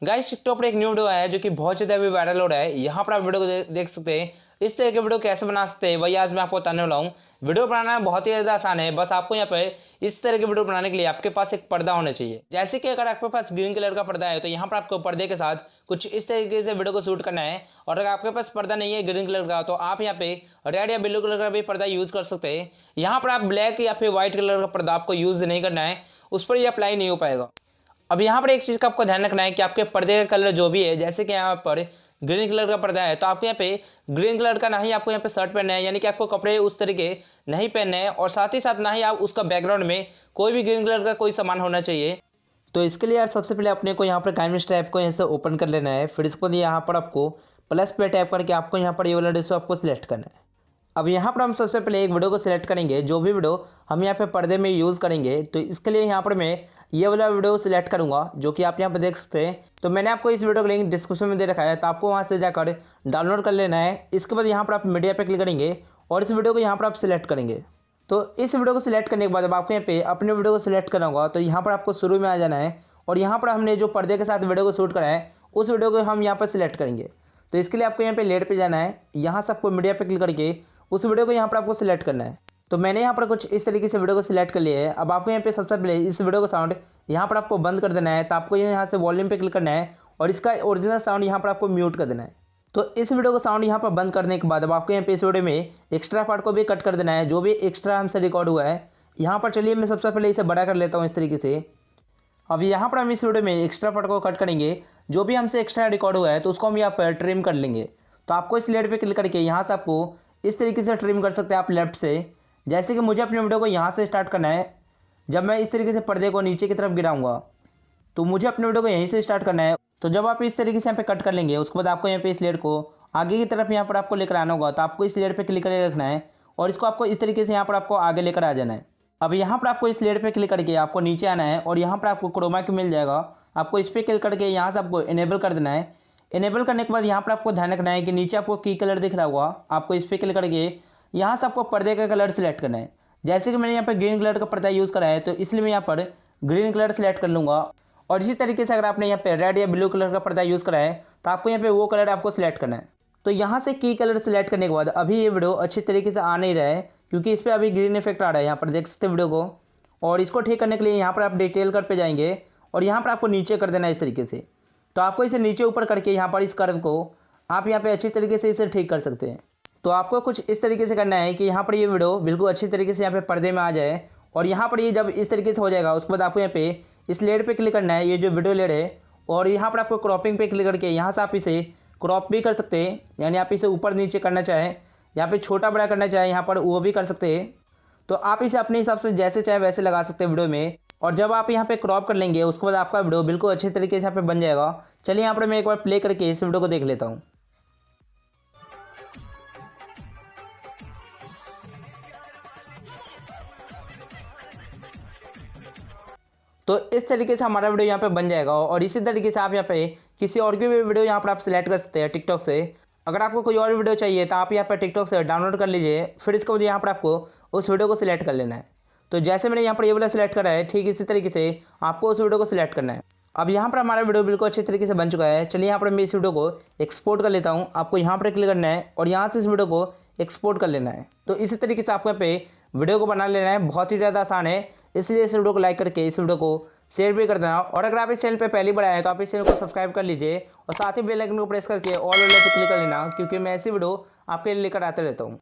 Guys TikTok पर एक new video आया है जो कि बहुत ज़्यादा अभी वायरल हो रहा है। यहाँ पर आप वीडियो को देख सकते हैं। इस तरह के वीडियो कैसे बना सकते हैं वही आज मैं आपको बताने वाला हूँ। वीडियो बनाना बहुत ही ज़्यादा आसान है। बस आपको यहाँ पर इस तरह के वीडियो बनाने के लिए आपके पास एक पर्दा होना चाहिए। जैसे कि अगर आपके पास ग्रीन कलर का पर्दा है तो यहाँ पर आपको पर्दे के साथ कुछ इस तरीके से वीडियो को शूट करना है। और अगर आपके पास पर्दा नहीं है ग्रीन कलर का तो आप यहाँ पे रेड या ब्लू कलर का भी पर्दा यूज़ कर सकते हैं। यहाँ पर आप ब्लैक या फिर व्हाइट कलर का पर्दा आपको यूज़ नहीं करना है, उस पर यह अप्लाई नहीं हो पाएगा। अब यहाँ पर एक चीज़ का आपको ध्यान रखना है कि आपके पर्दे का कलर जो भी है, जैसे कि यहाँ पर ग्रीन कलर का पर्दा है तो आपको यहाँ पे ग्रीन कलर का ना ही आपको यहाँ पे शर्ट पहनना है, यानी कि आपको कपड़े उस तरीके नहीं पहनने हैं। और साथ ही साथ ना ही आप उसका बैकग्राउंड में कोई भी ग्रीन कलर का कोई सामान होना चाहिए। तो इसके लिए यार सबसे पहले अपने को यहाँ पर काइनवस टैब को यहाँ से ओपन कर लेना है। फिर इसको यहाँ पर आपको प्लस पे टैप करके आपको यहाँ पर ये वाला डिस्को आपको सिलेक्ट करना है। अब यहाँ पर हम सबसे पहले एक वीडियो को सिलेक्ट करेंगे, जो भी वीडियो हम यहाँ पे पर्दे में यूज़ करेंगे। तो इसके लिए यहाँ पर मैं ये वाला वीडियो सिलेक्ट करूँगा, जो कि आप यहाँ पर देख सकते हैं। तो मैंने आपको इस वीडियो का लिंक डिस्क्रिप्शन में दे रखा है, तो आपको वहाँ से जाकर डाउनलोड कर लेना है। इसके बाद यहाँ पर आप मीडिया पर क्लिक करेंगे और इस वीडियो को यहाँ पर आप सिलेक्ट करेंगे। तो इस वीडियो को सिलेक्ट करने के बाद अब आपको यहाँ पे अपने वीडियो को सिलेक्ट करना होगा। तो यहाँ पर आपको शुरू में आ जाना है और यहाँ पर हमने जो पर्दे के साथ वीडियो को शूट करा है उस वीडियो को हम यहाँ पर सिलेक्ट करेंगे। तो इसके लिए आपको यहाँ पे लेट पे जाना है। यहाँ से आपको मीडिया पे क्लिक करके उस वीडियो को यहाँ पर आपको सिलेक्ट करना है। तो मैंने यहाँ पर कुछ इस तरीके से वीडियो को सिलेक्ट कर लिया है। अब आपको यहाँ पे सबसे पहले इस वीडियो का साउंड यहाँ पर आपको बंद कर देना है। तो आपको यहाँ से वॉल्यूम पे क्लिक करना है और इसका ओरिजिनल साउंड यहाँ पर आपको म्यूट कर देना है। तो इस वीडियो का साउंड यहाँ पर बंद करने के बाद अब आपको यहाँ पे इस वीडियो में एक्स्ट्रा पार्ट को भी कट कर देना है, जो भी एक्स्ट्रा हमसे रिकॉर्ड हुआ है। यहाँ पर चलिए मैं सबसे पहले इसे बड़ा कर लेता हूँ इस तरीके से। अब यहाँ पर हम इस वीडियो में एक्स्ट्रा पार्ट को कट करेंगे, जो भी हमसे एक्स्ट्रा रिकॉर्ड हुआ है तो उसको हम यहाँ पर ट्रिम कर लेंगे। तो आपको इस लेयर पे क्लिक करके यहाँ से आपको इस तरीके से ट्रिम कर सकते हैं आप लेफ्ट से। जैसे कि मुझे अपने वीडियो को यहाँ से स्टार्ट करना है। जब मैं इस तरीके से पर्दे को नीचे की तरफ गिराऊंगा तो मुझे अपने वीडियो को यहीं से स्टार्ट करना है। तो जब आप इस तरीके से यहाँ पे कट कर लेंगे उसके बाद आपको यहाँ पे इस लेयर को आगे की तरफ यहाँ पर आपको लेकर आना होगा। तो आपको इस लेयर पर क्लिक करके रखना है और इसको आपको इस तरीके से यहाँ पर आपको आगे लेकर आ जाना है। अब यहाँ पर आपको इस लेयर पे क्लिक करके आपको नीचे आना है और यहाँ पर आपको क्रोमा की मिल जाएगा। आपको इस पर क्लिक करके यहाँ से आपको इनेबल कर देना है। इनेबल करने के बाद यहाँ पर आपको ध्यान रखना है कि नीचे आपको की कलर दिख रहा होगा। आपको इस पर क्लिक करके यहाँ से आपको पर्दे का कलर सिलेक्ट करना है। जैसे कि मैंने यहाँ पर ग्रीन कलर का पर्दा यूज़ करा है तो इसलिए मैं यहाँ पर ग्रीन कलर सेलेक्ट कर लूँगा। और इसी तरीके से अगर आपने यहाँ पे रेड या ब्लू कलर का पर्दा यूज़ करा है तो आपको यहाँ पे वो कलर आपको सिलेक्ट करना है। तो यहाँ से की कलर सेलेक्ट करने के बाद अभी ये वीडियो अच्छी तरीके से आ नहीं रहा है, क्योंकि इस पर अभी ग्रीन इफेक्ट आ रहा है। यहाँ पर देख सकते हैं वीडियो को। और इसको ठीक करने के लिए यहाँ पर आप डिटेल कर पे जाएंगे और यहाँ पर आपको नीचे कर देना है इस तरीके से। तो आपको इसे नीचे ऊपर करके यहाँ पर इस कर्व को आप यहाँ पे अच्छी तरीके से इसे ठीक कर सकते हैं। तो आपको कुछ इस तरीके से करना है कि यहाँ पर ये वीडियो बिल्कुल अच्छी तरीके से यहाँ पे पर्दे में आ जाए। और यहाँ पर ये जब इस तरीके से हो जाएगा उसके बाद आपको यहाँ पे इस लेयर पे क्लिक करना है, ये जो वीडियो लेयर है। और यहाँ पर आपको क्रॉपिंग पे क्लिक करके यहाँ से आप इसे क्रॉप भी कर सकते हैं, यानी आप इसे ऊपर नीचे करना चाहें, यहाँ पे छोटा बड़ा करना चाहें यहाँ पर वो भी कर सकते हैं। तो आप इसे अपने हिसाब से जैसे चाहे वैसे लगा सकते हैं वीडियो में। और जब आप यहाँ पे क्रॉप कर लेंगे उसके बाद आपका वीडियो बिल्कुल अच्छे तरीके से यहाँ पे बन जाएगा। चलिए यहाँ पर मैं एक बार प्ले करके इस वीडियो को देख लेता हूँ। तो इस तरीके से हमारा वीडियो यहाँ पे बन जाएगा। और इसी तरीके से आप यहाँ पे किसी और की भी वीडियो यहाँ पर आप सिलेक्ट कर सकते हैं टिकटॉक से। अगर आपको कोई और वीडियो चाहिए तो आप यहाँ पर टिकटॉक से डाउनलोड कर लीजिए। फिर इसके बाद यहाँ पर आपको उस वीडियो को सिलेक्ट कर लेना है। तो जैसे मैंने यहाँ पर ये वाला सिलेक्ट करा है ठीक इसी तरीके से आपको उस वीडियो को सिलेक्ट करना है। अब यहाँ पर हमारा वीडियो बिल्कुल अच्छे तरीके से बन चुका है। चलिए यहाँ पर मैं इस वीडियो को एक्सपोर्ट कर लेता हूँ। आपको यहाँ पर क्लिक करना है और यहाँ से इस वीडियो को एक्सपोर्ट कर लेना है। तो इसी तरीके से आपको यहाँ पे वीडियो को बना लेना है। बहुत ही ज़्यादा आसान है, इसलिए इस वीडियो को लाइक करके इस वीडियो को शेयर भी कर देना। और अगर आप इस चैनल पे पहली बार आए हैं तो आप इस चैनल को सब्सक्राइब कर लीजिए और साथ ही बेल आइकन को प्रेस करके ऑल वाले पे क्लिक कर लेना, क्योंकि मैं ऐसी वीडियो आपके लिए लेकर आते रहता हूँ।